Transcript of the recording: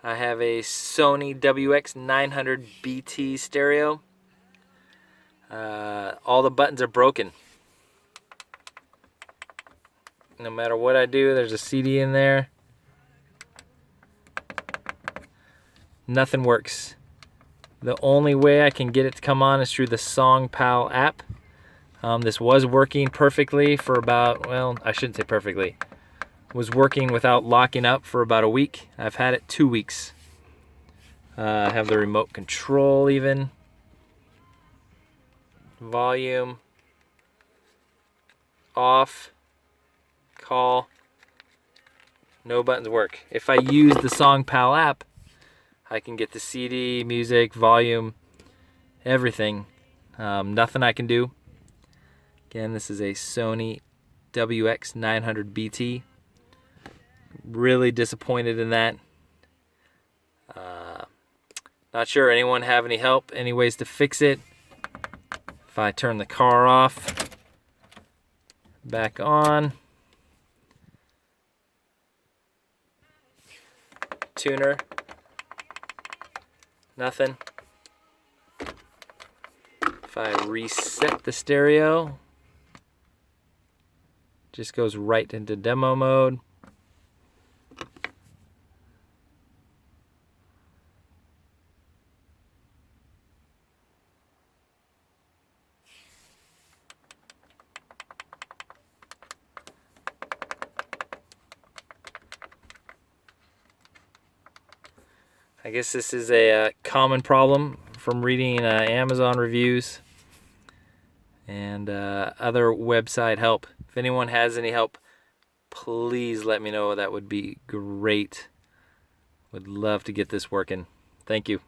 I have a Sony WX-900BT stereo. All the buttons are broken. No matter what I do, there's a CD in there. Nothing works. The only way I can get it to come on is through the SongPal app. This was working perfectly for about, well, I shouldn't say perfectly. Was working without locking up for about a week. I've had it 2 weeks. I have the remote control even. Volume. Off. Call. No buttons work. If I use the SongPal app, I can get the CD, music, volume, everything. Nothing I can do. Again, this is a Sony WX-900BT. Really disappointed in that. Not sure anyone have any help, any ways to fix it. If I turn the car off, back on. Tuner. Nothing. If I reset the stereo, just goes right into demo mode. I guess this is a common problem from reading Amazon reviews and other website help. If anyone has any help, please let me know. That would be great. Would love to get this working. Thank you.